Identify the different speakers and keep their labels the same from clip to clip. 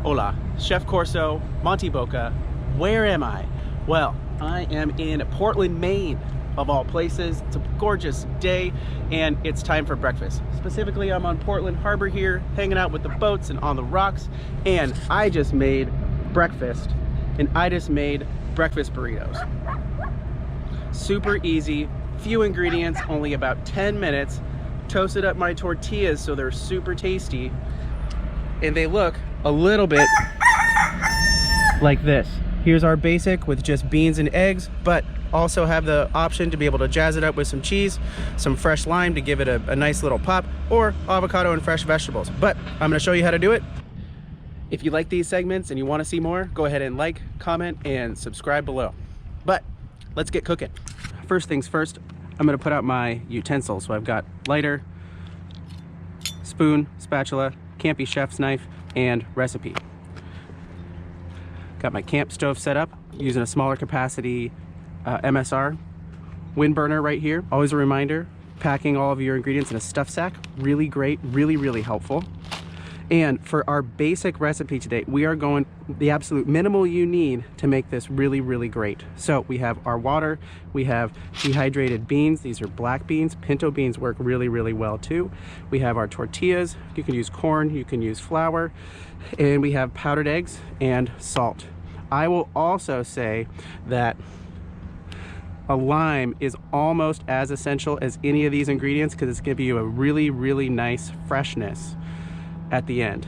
Speaker 1: Hola, Chef Corso, MONTyBOCA. Where am I? Well, I am in Portland, Maine, of all places. It's a gorgeous day and it's time for breakfast. Specifically, I'm on Portland Harbor here, hanging out with the boats and on the rocks, and I just made breakfast, breakfast burritos. Super easy, few ingredients, only about 10 minutes. Toasted up my tortillas so they're super tasty, and they look a little bit like this. Here's our basic with just beans and eggs, but also have the option to be able to jazz it up with some cheese, some fresh lime to give it a nice little pop, or avocado and fresh vegetables. But I'm gonna show you how to do it. If you like these segments and you wanna see more, go ahead and like, comment, and subscribe below. But let's get cooking. First things first, I'm gonna put out my utensils. So I've got lighter, spoon, spatula, Campy chef's knife, and recipe. Got my camp stove set up using a smaller capacity MSR wind burner right here. Always a reminder, packing all of your ingredients in a stuff sack. Really great, really helpful. And for our basic recipe today, we are going the absolute minimal you need to make this really great. So we have our water, we have dehydrated beans. These are black beans. Pinto beans work really well too. We have our tortillas. You can use corn, you can use flour, and we have powdered eggs and salt. I will also say that a lime is almost as essential as any of these ingredients because it's going to give you a really nice freshness at the end.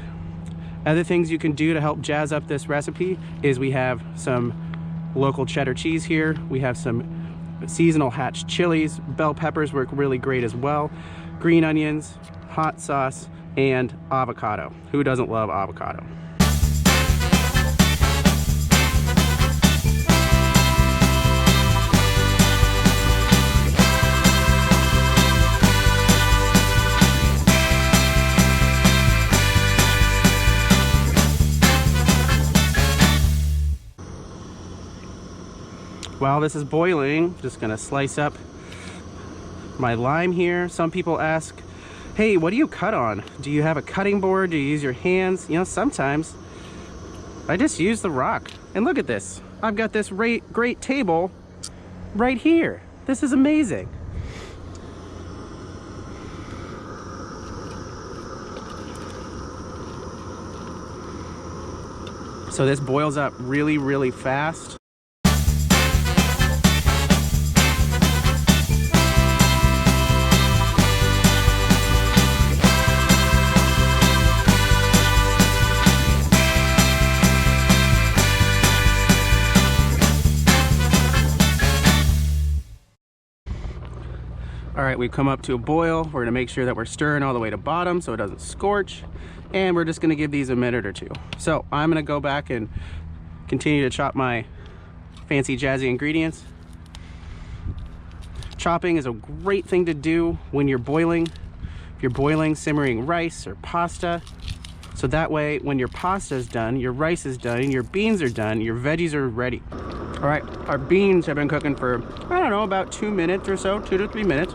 Speaker 1: Other things you can do to help jazz up this recipe is we have some local cheddar cheese here. We have some seasonal hatch chilies. Bell peppers work really great as well. Green onions, hot sauce, and avocado. Who doesn't love avocado? While this is boiling, just gonna slice up my lime here. Some people ask, hey, what do you cut on? Do you have a cutting board? Do you use your hands? You know, sometimes I just use the rock. And look at this. I've got this great table right here. This is amazing. So this boils up really fast. All right, we've come up to a boil. We're gonna make sure that we're stirring all the way to bottom so it doesn't scorch. And we're just gonna give these a minute or two. So I'm gonna go back and continue to chop my fancy jazzy ingredients. Chopping is a great thing to do when you're boiling. If you're boiling, simmering rice or pasta. So that way, when your pasta is done, your rice is done, your beans are done, your veggies are ready. All right, our beans have been cooking for, I don't know, about 2 minutes or so, 2 to 3 minutes.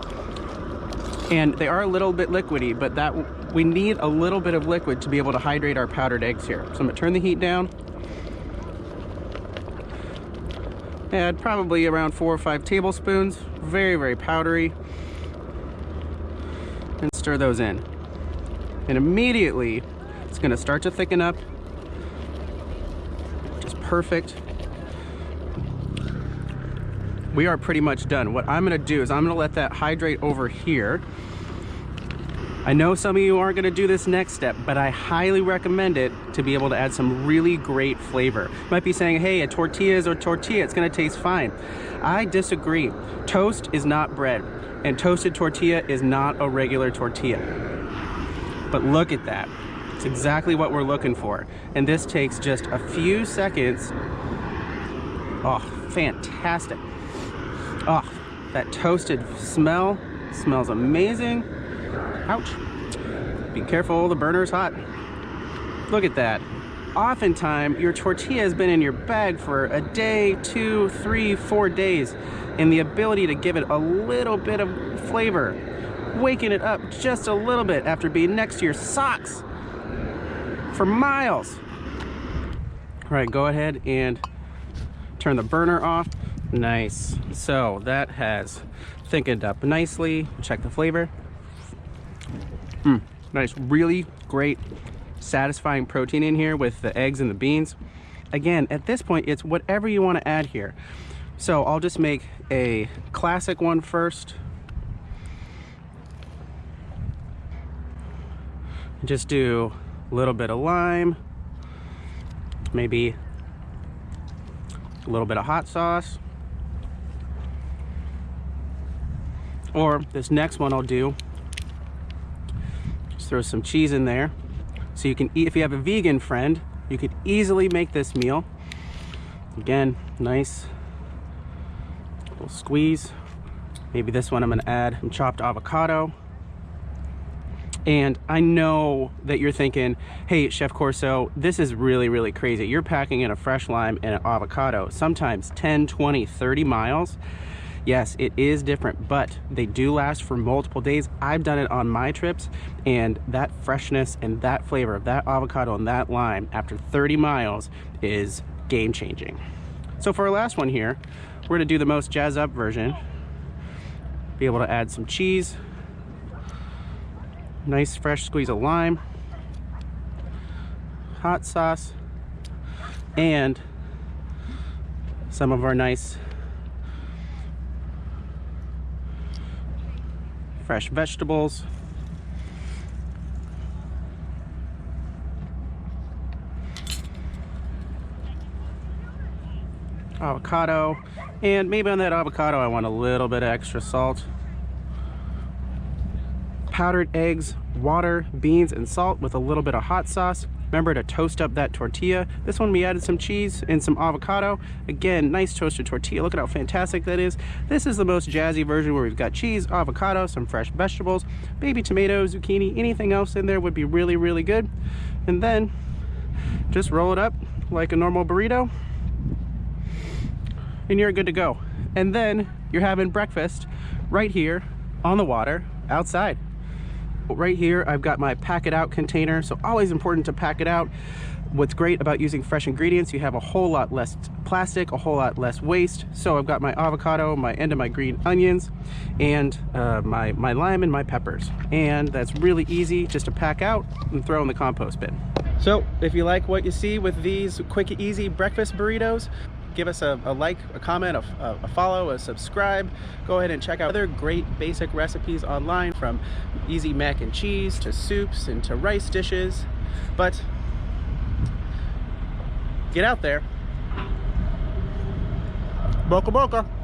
Speaker 1: And they are a little bit liquidy, but we need a little bit of liquid to be able to hydrate our powdered eggs here. So I'm gonna turn the heat down. Add probably around 4 or 5 tablespoons, very powdery. And stir those in. And immediately, it's gonna start to thicken up. Just perfect. We are pretty much done. What I'm gonna do is I'm gonna let that hydrate over here. I know some of you aren't gonna do this next step, but I highly recommend it to be able to add some really great flavor. You might be saying, hey, a tortilla is a tortilla, it's gonna taste fine. I disagree. Toast is not bread, and toasted tortilla is not a regular tortilla. But look at that. It's exactly what we're looking for. And this takes just a few seconds. Oh, fantastic. Oh, that toasted smell smells amazing. Ouch. Be careful, the burner's hot. Look at that. Oftentimes, your tortilla has been in your bag for a day, 2, 3, 4 days, and the ability to give it a little bit of flavor, waking it up just a little bit after being next to your socks for miles. All right, go ahead and turn the burner off. Nice. So that has thickened up nicely. Check the flavor. Nice, really great, satisfying protein in here with the eggs and the beans. Again, at this point, it's whatever you want to add here. So I'll just make a classic one first. Just do a little bit of lime, maybe a little bit of hot sauce. Or this next one I'll do, just throw some cheese in there. So you can eat, if you have a vegan friend, you could easily make this meal. Again, nice little squeeze. Maybe this one I'm gonna add some chopped avocado. And I know that you're thinking, hey, Chef Corso, this is really, really crazy. You're packing in a fresh lime and an avocado, sometimes 10, 20, 30 miles. Yes, it is different, but they do last for multiple days. I've done it on my trips, and that freshness and that flavor of that avocado and that lime after 30 miles is game-changing. So for our last one here, we're gonna do the most jazz up version. Be able to add some cheese, nice fresh squeeze of lime, hot sauce, and some of our nice fresh vegetables. Avocado, and maybe on that avocado I want a little bit of extra salt. Powdered eggs, water, beans, and salt with a little bit of hot sauce. Remember to toast up that tortilla. This one we added some cheese and some avocado. Again, nice toasted tortilla. Look at how fantastic that is. This is the most jazzy version where we've got cheese, avocado, some fresh vegetables, baby tomatoes, zucchini, anything else in there would be really, really good. And then just roll it up like a normal burrito and you're good to go. And then you're having breakfast right here on the water outside. Right here I've got my pack it out container, so always important to pack it out. What's great about using fresh ingredients, you have a whole lot less plastic, a whole lot less waste. So I've got my avocado, my end of my green onions, and my lime and my peppers. And that's really easy just to pack out and throw in the compost bin. So if you like what you see with these quick, easy breakfast burritos, give us a like, a comment, a follow, a subscribe. Go ahead and check out other great basic recipes online, from easy mac and cheese to soups and to rice dishes. But get out there. Boca boca.